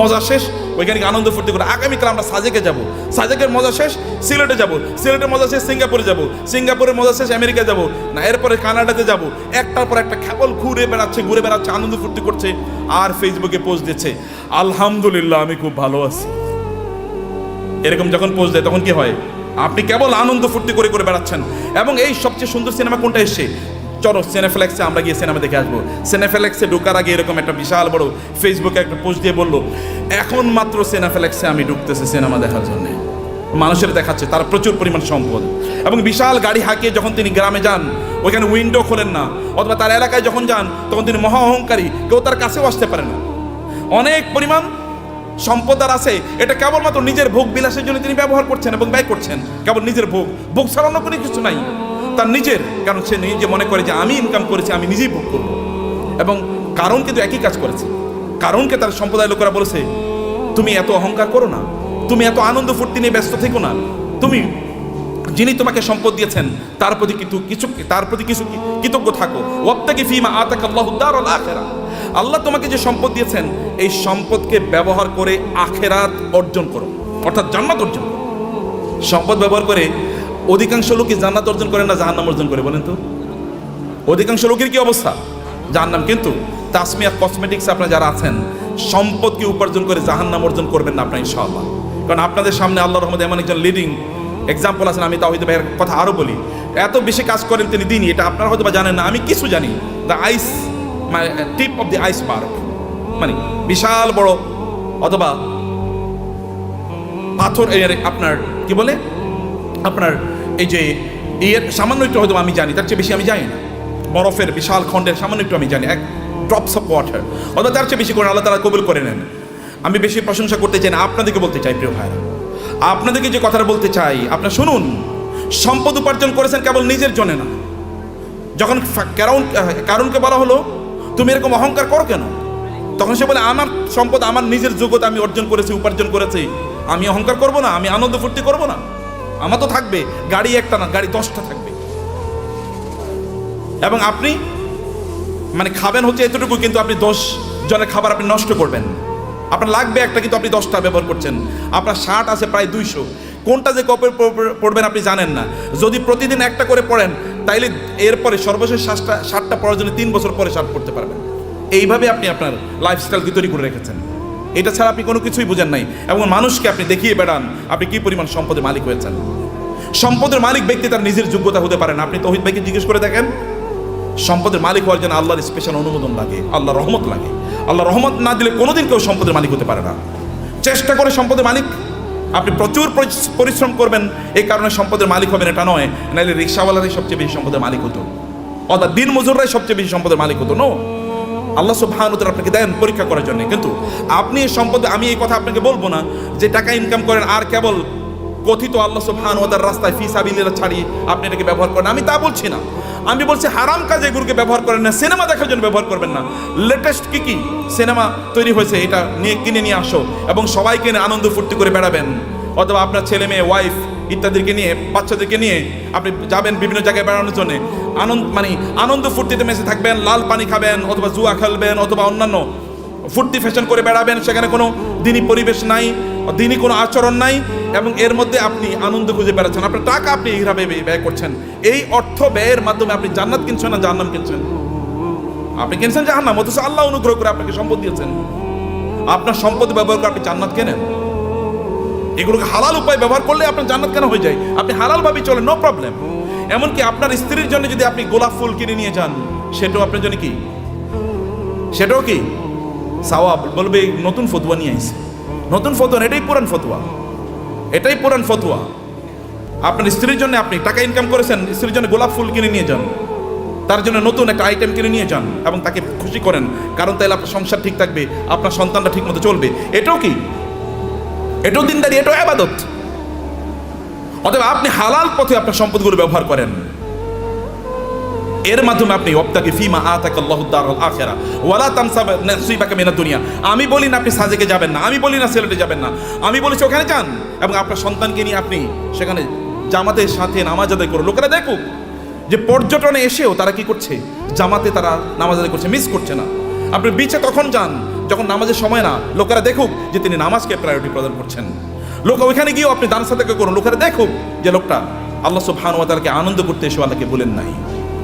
মজা শেষ, ওইখানে আনন্দ ফুর্তি করে আগামীকাল আমরা সাজেকে যাব। সাজেকের মজা শেষ, সিলেটে যাব। সিলেটের মজা শেষ, সিঙ্গাপুরে যাব। সিঙ্গাপুরের মজা শেষ, আমেরিকা যাব, না এরপরে কানাডাতে যাব। একটার পর একটা কেবল ঘুরে বেড়াচ্ছে, আনন্দ ফুর্তি করছে, আর ফেসবুকে পোস্ট দিচ্ছে আলহামদুলিল্লাহ আমি খুব ভালো আছি। এরকম যখন পোস্ট দেয় তখন কি হয়? আপনি কেবল আনন্দ ফুর্তি করে বেড়াচ্ছেন। এবং এই সবচেয়ে সুন্দর সিনেমা কোনটা এসছে? চলো সিনেফ্লেক্সে আমরা গিয়ে সিনেমা দেখে আসবো। সিনেফ্লেক্সে ঢোকার আগে এরকম একটা বিশাল বড় ফেসবুকে একটা পোস্ট দিয়ে বললো এখন মাত্র সিনেফ্লেক্সে আমি ঢুকতেছি সিনেমা দেখার জন্য। মানুষের দেখাচ্ছে তার প্রচুর পরিমাণ সম্পদ এবং বিশাল গাড়ি হাঁকিয়ে যখন তিনি গ্রামে যান ওইখানে উইন্ডো খোলেন না, অথবা তার এলাকায় যখন যান তখন তিনি মহা অহংকারী, কেউ তার কাছেও আসতে পারে না। অনেক পরিমাণ সম্পদ আর আছে, এটা কেবলমাত্র নিজের ভোগ বিলাসের জন্য তিনি ব্যবহার করছেন এবং ব্যয় করছেন। কেবল নিজের ভোগ ছাড়া অন্য কোনো কিছু নাই তার নিজের, কারণ সে নিজে মনে করে যে আমি ইনকাম করেছি, আমি নিজেই ভোগ করব। এবং কারণ কিন্তু একই কাজ করেছে, কারণকে তার সম্প্রদায় লোকেরা বলেছে, তুমি এত অহংকার করো না, তুমি এত আনন্দ ফুর্তি নিয়ে ব্যস্ত থেকো না, তুমি যিনি তোমাকে সম্পদ দিয়েছেন তার প্রতি কিছু কৃতজ্ঞ থাকো। ওয়াবতাগি ফীমা আতাকাল্লাহুদ দারাল আখিরাহ, আল্লাহ তোমাকে যে সম্পদ দিয়েছেন এই সম্পদকে ব্যবহার করে আখিরাত অর্জন করো, অর্থাৎ জান্নাত অর্জন করো। সম্পদ ব্যবহার করে অধিকাংশ লোকই জান্নাত অর্জন করে না জাহান্নাম অর্জন করে, বলেন তো? অধিকাংশ লোকের কি অবস্থা? জাহান্নাম। কিন্তু তাসমিয়া কসমেটিক্স আপনারা যারা আছেন, সম্পদকে উপার্জন করে জাহান্নাম অর্জন করবেন না আপনারা ইনশাআল্লাহ। কারণ আপনাদের সামনে আল্লাহর রহমতে এমন একজন লিডিং এক্সাম্পল আছেন। আমি তাওহীদ ভাইয়ের কথা আরও বলি, এত বেশি কাজ করেন তিনি দিনই, এটা আপনারা হয়তো বা জানেন না, আমি কিছু জানি। The ice, tip of the iceberg, মানে বিশাল বড় অথবা পাথর, আপনার কি বলে, আপনার এই যে এর সামান্য একটু হয়তো আমি জানি, তার চেয়ে বেশি আমি জানি না। বরফের বিশাল খণ্ডের সামান্য একটু আমি জানি, এক ড্রপস অফ ওয়াটার, অথবা তার চেয়ে বেশি করে আল্লাহ তাআলা কবুল করে নেন। আমি বেশি প্রশংসা করতে চাই না, আপনাদেরকে বলতে চাই প্রিয় ভাইরা, আপনাদেরকে যে কথাটা বলতে চাই আপনারা শুনুন। সম্পদ উপার্জন করেছেন কেবল নিজের জন্য না। যখন কারণকে বলা হলো তুমি এরকম অহংকার করো কেন, তখন সে বলে আমার সম্পদ আমার নিজের যোগ্যতা আমি অর্জন করেছি, উপার্জন করেছি, আমি অহংকার করব না, আমি আনন্দ ফুর্তি করব না। আমার তো থাকবে গাড়ি একটা না, গাড়ি 10টা থাকবে। এবং আপনি মানে খাবেন হচ্ছে এতটুকু, কিন্তু আপনি 10 জনের খাবার আপনি নষ্ট করবেন। আপনার লাগবে একটা, কিন্তু আপনি 10টা ব্যবহার করছেন। আপনার শার্ট আছে প্রায় 200, কোনটা যে কবে পড়বেন আপনি জানেন না। যদি প্রতিদিন একটা করে পড়েন তাইলে এরপরে সর্বশেষ শার্টটা পরার জন্য 3 বছর পরে শার্ট পড়তে পারবেন। এইভাবে আপনি আপনার লাইফস্টাইল তৈরি করে রেখেছেন। এটা ছাড়া আপনি কোনো কিছুই বুঝেন নাই, এবং মানুষকে আপনি দেখিয়ে বেড়ান আপনি কি পরিমাণ সম্পদের মালিক হয়েছেন। সম্পদের মালিক ব্যক্তি তার নিজের যোগ্যতা হতে পারে না। আপনি তৌহিদ ভাইকে জিজ্ঞেস করে দেখেন, সম্পদের মালিক হওয়ার জন্য আল্লাহর স্পেশাল অনুমোদন লাগে, আল্লাহর রহমত লাগে। আল্লাহ রহমত না দিলে কোনোদিন কেউ সম্পদের মালিক হতে পারে না। চেষ্টা করে সম্পদের মালিক, আপনি প্রচুর পরিশ্রম করবেন, এই কারণে সম্পদের মালিক হবেন এটা নয়। নাহলে রিক্সাওয়ালারাই সবচেয়ে বেশি সম্পদের মালিক হতো, অর্থাৎ দিন মজুররাই সবচেয়ে বেশি সম্পদের মালিক হতো। নো, আল্লাহ সুবহানাহু ওয়া তাআলা আপনাকে দেন পরীক্ষা করার জন্য। কিন্তু আপনি এই সম্পদে, আমি এই কথা আপনাকে বলবো না যে টাকা ইনকাম করেন আর কেবল কথিত আল্লাহ সুবহানাহু ওয়া তাআলার রাস্তায় ফি সাবিলিল্লাহ ছাড়িয়ে আপনি এটাকে ব্যবহার করেন, আমি তা বলছি না। আমি বলছি হারাম কাজে এগুলোকে ব্যবহার করেন না, সিনেমা দেখার জন্য ব্যবহার করবেন না। লেটেস্ট কি সিনেমা তৈরি হয়েছে এটা নিয়ে কিনে নিয়ে আসো এবং সবাইকে নিয়ে আনন্দ ফুর্তি করে বেড়াবেন, অথবা আপনার ছেলে মেয়ে ওয়াইফ ইত্যাদিকে নিয়ে, বাচ্চাদেরকে নিয়ে আপনি যাবেন বিভিন্ন জায়গায় বেড়ানোর জন্য। আনন্দ ফুর্তিতে মেসে থাকবেন, লাল পানি খাবেন, অথবা জুয়া খেলবেন, অথবা অন্যান্য ফুর্তি ফ্যাশন করে বেড়াবেন। সেখানে কোনো দিনই পরিবেশ নাই, দিনই কোনো আচরণ নাই, এবং এর মধ্যে আপনি আনন্দ খুঁজে বেড়াচ্ছেন। আপনার টাকা আপনি এইভাবে ব্যয় করছেন। এই অর্থ ব্যয়ের মাধ্যমে আপনি জান্নাত কিনছেন না জাহান্নাম কিনছেন? আপনি কিনছেন জাহান্নাম, অথচ আল্লাহ অনুগ্রহ করে আপনাকে সম্পদ দিয়েছেন। আপনার সম্পদ ব্যবহার করে আপনি জান্নাত কেনেন। এগুলোকে হালাল উপায় ব্যবহার করলে আপনার জান্নাত কেন হয়ে যায়? আপনি হালালভাবেই চলেন, নো প্রবলেম। এমনকি আপনার স্ত্রীর জন্য যদি আপনি গোলাপ ফুল কিনে নিয়ে যান, সেটাও আপনার জন্য কি, সেটাও কি সওয়াব। বলবে নতুন ফতোয়া নিয়ে আইছে, নতুন ফতোয়া, এটাই পুরান ফতোয়া, এটাই পুরান ফতোয়া। আপনার স্ত্রীর জন্য আপনি টাকা ইনকাম করেছেন, স্ত্রীর জন্য গোলাপ ফুল কিনে নিয়ে যান, তার জন্য নতুন একটা আইটেম কিনে নিয়ে যান এবং তাকে খুশি করেন, কারণ তাহলে আপনার সংসার ঠিক থাকবে, আপনার সন্তানটা ঠিক মতো চলবে। এটাও কি, এটাও দিনদারি, এটাও ইবাদত। অতএব আপনি হালাল পথে আপনার সম্পদগুলো ব্যবহার করেন, এর মাধ্যমে আপনি ওয়াবতাগি ফীমা আতাকাল্লাহুদ দারাল আখিরাহ ওয়ালা তানসা নাসীবাকা মিনাদ দুনিয়া। আমি বলি না আপনি সাজেকে যাবেন না, আমি বলি না সিলেটে যাবেন না, আমি বলেছি ওখানে যান এবং আপনার সন্তানকে নিয়ে আপনি সেখানে জামাতের সাথে নামাজ আদায় করুন। লোকেরা দেখুক যে পর্যটনে এসেও তারা কি করছে, জামাতে তারা নামাজ আদায় করছে, মিস করছে না। আপনি বিচে তখন যান যখন নামাজের সময় না, লোকেরা দেখুক যে তিনি নামাজকে প্রায়োরিটি প্রদান করছেন। লোক ওইখানে গিয়েও আপনি দান সাদাকা করুন, লোকেরা দেখুক যে লোকটা আল্লাহ সুবহানাহু ওয়া তাআলাকে আনন্দ করতে এসে আল্লাহকে বলেন নাই,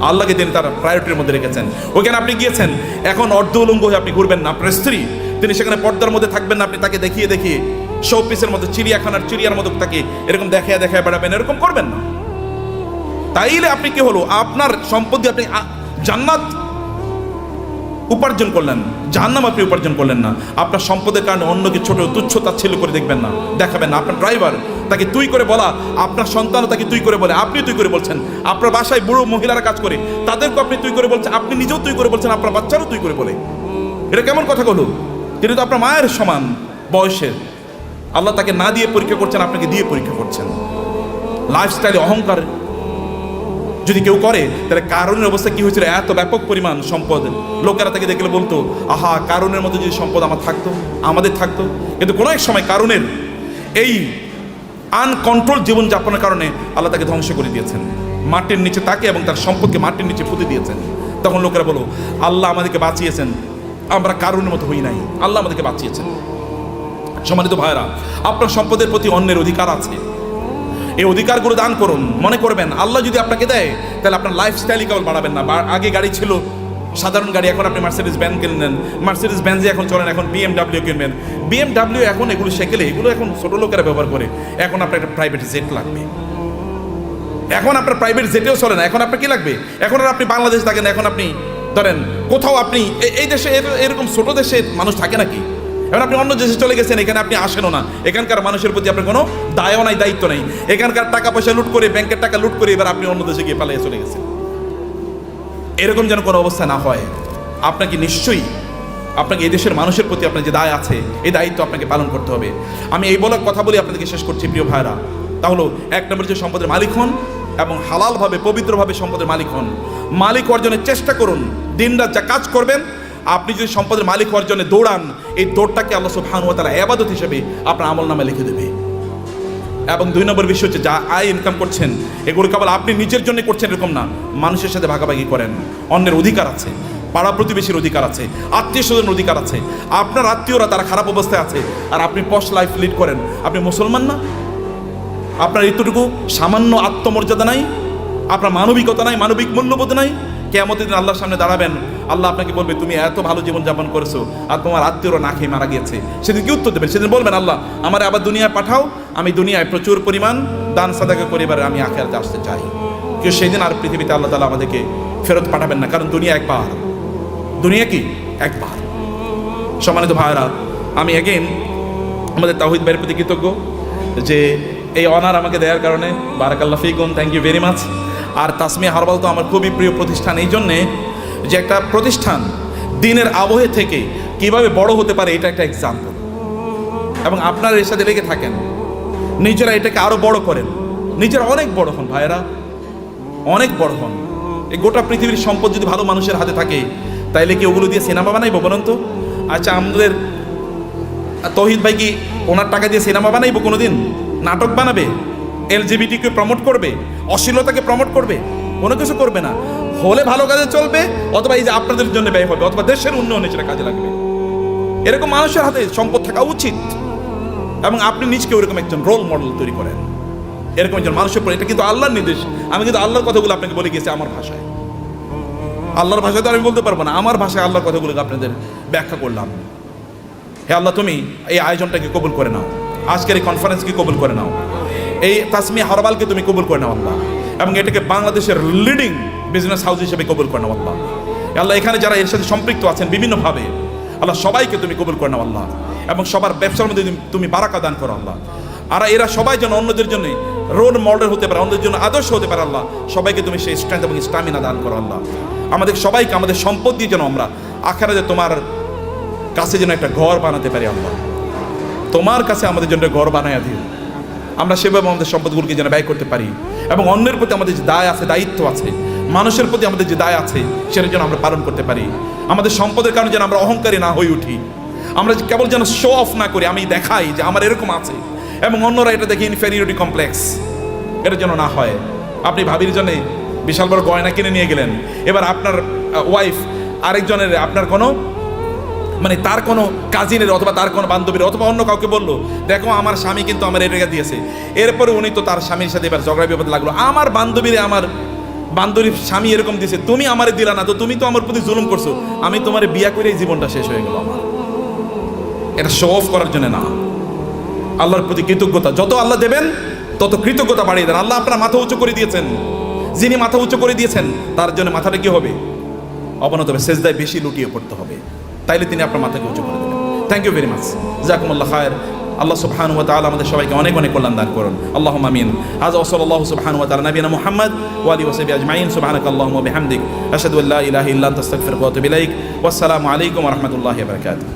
আল্লাহকে তিনি তার প্রায়োরিটির মধ্যে রেখেছেন। ওইখানে আপনি গিয়েছেন, এখন অর্ধ উলঙ্গ হয়ে আপনি ঘুরবেন না। আপনার স্ত্রী তিনি সেখানে পর্দার মধ্যে থাকবেন না, আপনি তাকে দেখিয়ে দেখিয়ে শোপিসের মধ্যে, চিড়িয়াখানার চিড়িয়ার মতো তাকে এরকম দেখায় দেখায় বেড়াবেন, এরকম করবেন না। তাইলে আপনি কি হলো, আপনার সম্পদ দিয়ে আপনি জান্নাত উপার্জন করলেন, জাহান্নাম আপনি উপার্জন করলেন না। আপনার সম্পদের কারণে অন্যকে ছোট তুচ্ছ তাচ্ছিল্য করে দেখবেন না, দেখাবেন না। আপনার ড্রাইভার তাকে তুই করে বলা, আপনার সন্তানও তাকে তুই করে বলে, আপনি তুই করে বলছেন। আপনার বাসায় বুড়ো মহিলারা কাজ করে, তাদেরকে আপনি তুই করে বলছেন, আপনি নিজেও তুই করে বলছেন, আপনার বাচ্চারও তুই করে বলে। এটা কেমন কথা হলো? তিনি তো আপনার মায়ের সমান বয়সের, আল্লাহ তাকে না দিয়ে পরীক্ষা করছেন, আপনাকে দিয়ে পরীক্ষা করছেন। লাইফস্টাইলে অহংকার যদি কেউ করে তাহলে কারণের অবস্থা কি হয়েছিল, এত ব্যাপক পরিমাণ সম্পদ, লোকেরা তাকে দেখলে বলতো আহা কারণের মতো যদি সম্পদ আমার থাকতো, আমাদের থাকতো। কিন্তু কোনো এক সময় কারণের এই আনকন্ট্রোল জীবনযাপনের কারণে আল্লাহ তাকে ধ্বংস করে দিয়েছেন, মাটির নিচে তাকে এবং তার সম্পদকে মাটির নিচে পুঁতে দিয়েছেন। তখন লোকেরা বলো আল্লাহ আমাদেরকে বাঁচিয়েছেন, আমরা কারণের মতো হই নাই, আল্লাহ আমাদেরকে বাঁচিয়েছেন। সম্মানিত ভাইরা, আপনার সম্পদের প্রতি অন্যের অধিকার আছে, এই অধিকারগুলো দান করুন। মনে করবেন আল্লাহ যদি আপনাকে দেয় তাহলে আপনার লাইফস্টাইলই কেবল বাড়াবেন না। আগে গাড়ি ছিল সাধারণ গাড়ি, এখন আপনি মার্সিডিজ ব্যান কিনলেন, মার্সিডিজ ব্যানজে এখন চলেন, এখন BMW কিনবেন। BMW এখন এগুলো সেকেলে, এগুলো এখন ছোট লোকেরা ব্যবহার করে। এখন আপনার একটা প্রাইভেট জেট লাগবে, এখন আপনার প্রাইভেট জেটেও চলে না, এখন আপনার কি লাগবে? এখন আর আপনি বাংলাদেশ থাকেন, এখন আপনি ধরেন কোথাও আপনি এই দেশে এরকম ছোট দেশে মানুষ থাকে নাকি? এখন আপনি অন্য দেশে চলে গেছেন, এখানে আপনি আসেনও না, এখানকার মানুষের প্রতি আপনার কোনো দায়ও নাই, দায়িত্ব নেই। এখানকার টাকা পয়সা লুট করে, ব্যাংকের টাকা লুট করে এবার আপনি অন্য দেশে গিয়ে পালিয়ে চলে গেছেন। এরকম যেন কোনো অবস্থা না হয়। আপনাকে নিশ্চয়ই আপনাকে এই দেশের মানুষের প্রতি আপনার যে দায় আছে, এই দায়িত্ব আপনাকে পালন করতে হবে। আমি এই বলার কথা বলি আপনাদেরকে শেষ করছি প্রিয় ভাইরা। তাহলে এক নম্বর যে সম্পদের মালিক হন এবং হালালভাবে পবিত্রভাবে সম্পদের মালিক হন। মালিক অর্জনের চেষ্টা করুন, দিনরাত যা কাজ করবেন। আপনি যদি সম্পদের মালিক অর্জনে দৌড়ান, এই দৌড়টাকে আল্লাহ সুবহানাহু ওয়া তাআলা ইবাদত হিসেবে আপনার আমলনামায় লিখে দেবে। এবং দুই নম্বর বিষয় হচ্ছে যা আয় ইনকাম করছেন এগুলো কেবল আপনি নিজের জন্য করছেন এরকম না, মানুষের সাথে ভাগাভাগি করেন। অন্যের অধিকার আছে, পাড়া প্রতিবেশীর অধিকার আছে, আত্মীয় স্বজনের অধিকার আছে। আপনার আত্মীয়রা তারা খারাপ অবস্থায় আছে আর আপনি পশ লাইফ লিড করেন, আপনি মুসলমান না? আপনার এতটুকু সামান্য আত্মমর্যাদা নাই, আপনার মানবিকতা নাই, মানবিক মূল্যবোধ নাই। কিয়ামতের দিন আল্লাহর সামনে দাঁড়াবেন, আল্লাহ আপনাকে বলবে তুমি এত ভালো জীবনযাপন করেছো আর তোমার আত্মীয়রা না খেয়ে মারা গিয়েছে। সেদিন কি উত্তর দেবেন? সেদিন বলবেন আল্লাহ আমার আবার দুনিয়ায় পাঠাও, আমি দুনিয়ায় প্রচুর পরিমাণ দান সাদাকা করে এবার আমি আখিরাতে আসতে চাই। কেউ সেই দিন আর পৃথিবীতে আল্লাহ তাআলা আমাদেরকে ফেরত পাঠাবেন না, কারণ দুনিয়া একবার, দুনিয়া কি একবার। সম্মানিত ভাইরা, আমি এগেইন আমাদের তাওহীদ ভাইয়ের প্রতি কৃতজ্ঞ যে এই অনার আমাকে দেওয়ার কারণে। বারাকাল্লাহ ফিকুম, থ্যাংক ইউ ভেরি মাচ। আর তাসমিয়া হার্বাল তো আমার খুবই প্রিয় প্রতিষ্ঠান, এই জন্যে যে একটা প্রতিষ্ঠান দিনের আবহে থেকে কিভাবে বড় হতে পারে এটা একটা এক্সাম্পল। এবং আপনারা এর সাথে লেগে থাকেন, নিজেরা এটাকে আরো বড় করেন, নিজেরা অনেক বড় হন ভাইয়েরা, অনেক বড় হন। এই গোটা পৃথিবীর সম্পদ যদি ভালো মানুষের হাতে থাকে তাইলে কি ওগুলো দিয়ে সিনেমা বানাইবো বলুন তো? আচ্ছা, আমাদের তৌহিদ ভাই কি ওনার টাকা দিয়ে সিনেমা বানাইবো কোনোদিন? নাটক বানাবে? LGBTকে প্রমোট করবে? অশ্লীলতাকে প্রমোট করবে? কোনো কিছু করবে না। হলে ভালো কাজে চলবে, অথবা এই যে আপনাদের জন্য ব্যয় হবে, অথবা দেশের উন্নয়নে সেটা কাজে লাগবে। এরকম মানুষের হাতে সম্পদ থাকা উচিত এবং আপনি নিজকে ওরকম একজন রোল মডেল তৈরি করেন, এরকম একজন মানুষের পর। এটা কিন্তু আল্লাহর নির্দেশ। আমি কিন্তু আল্লাহর কথাগুলো আপনাকে বলে গেছি আমার ভাষায়, আল্লাহর ভাষায় তো আমি বলতে পারবো না, আমার ভাষায় আল্লাহর কথাগুলোকে আপনাদের ব্যাখ্যা করলাম। হে আল্লাহ, তুমি এই আয়োজনটাকে কবুল করে নাও, আজকের এই কনফারেন্সকে কবুল করে নাও, এই তাসমিয়া হারবালকে তুমি কবুল করে নাও আল্লাহ, এবং এটাকে বাংলাদেশের লিডিং বিজনেস হাউস হিসেবে কবুল করে নাও আল্লাহ। আল্লাহ, এখানে যারা এর সাথে সম্পৃক্ত আছেন বিভিন্নভাবে, আল্লাহ সবাইকে তুমি কবুল করে নাও আল্লাহ, এবং সবার ব্যবসার মধ্যে তুমি বারাকা দান করো আল্লাহ। আর এরা সবাই যেন অন্যদের জন্য রোল মডেল হতে পারে, অন্যদের জন্য আদর্শ হতে পারে আল্লাহ। সবাইকে তুমি সেই স্ট্রেংথ এবং স্টামিনা দান করো আল্লাহ। আমাদের সবাইকে আমাদের সম্পদ দিয়ে যেন আমরা আখিরাতে তোমার কাছে যেন একটা ঘর বানাতে পারি আল্লাহ, তোমার কাছে আমাদের জন্য ঘর বানাইয়া দিও। আমরা সেভাবে আমাদের সম্পদগুলোকে যেন ব্যয় করতে পারি, এবং অন্যের প্রতি আমাদের যে দায় আছে, দায়িত্ব আছে, মানুষের প্রতি আমাদের যে দায় আছে সেটা যেন আমরা পালন করতে পারি। আমাদের সম্পদের কারণে যেন আমরা অহংকারী না হয়ে উঠি, আমরা কেবল যেন শো অফ না করি, আমি দেখাই যে আমার এরকম আছে এবং অন্যরা এটা দেখে ইনফেরিয়রিটি কমপ্লেক্স, এটা যেন না হয়। আপনি ভাবির জন্য বিশাল বড় গয়না কিনে নিয়ে গেলেন, এবার আপনার ওয়াইফ আরেকজনের, আপনার কোনো মানে তার কোনো কাজিনের অথবা তার কোনো বান্ধবীর অথবা অন্য কাউকে বললো, দেখো আমার স্বামী কিন্তু আমার এই টাকা দিয়েছে। এরপরে উনি তো তার স্বামীর সাথে এবার ঝগড়া বিপদ লাগলো, আমার বান্ধবীর স্বামী এরকম দিয়েছে, তুমি আমারে দিলা না, তো তুমি তো আমার প্রতি জুলুম করছো, আমি তোমার বিয়া করে জীবনটা শেষ হয়ে গেল আমার। এটা শো অফ করার জন্য না, আল্লাহর প্রতি কৃতজ্ঞতা। যত আল্লাহ দেবেন তত কৃতজ্ঞতা বাড়িয়ে দেন। আল্লাহ আপনার মাথা উঁচু করে দিয়েছেন, যিনি মাথা উঁচু করে দিয়েছেন তার জন্য মাথাটা কি হবে? অবনত হবে, সেজদায় বেশি লুটিয়ে পড়তে হবে, তাইলে তিনি আপনার মাথাকে উঁচু করে দেবেন। থ্যাংক ইউ ভেরি মাচ, জাযাকুমুল্লাহ খায়র। আল্লাহ সুবহানাহু ওয়া তাআলা আমাদের সবাইকে অনেক অনেক কল্যাণ দান করুন, আল্লাহুম্মা আমিন। আজ সাল্লাল্লাহু সুবহানাহু ওয়া তাআলা নবিয়ানা মুহাম্মদ ওয়া আলিহি ওয়া সাহবিহি আজমাইন। সুবহানাকাল্লাহুম্মা ওয়া বিহামদিক, আশহাদু আল্লা ইলাহা ইল্লা আনতা আস্তাগফিরুকা ওয়া আতুবু ইলাইক। ওয়াসসালামু আলাইকুম ওয়া রাহমাতুল্লাহি ওয়া বারাকাতুহু।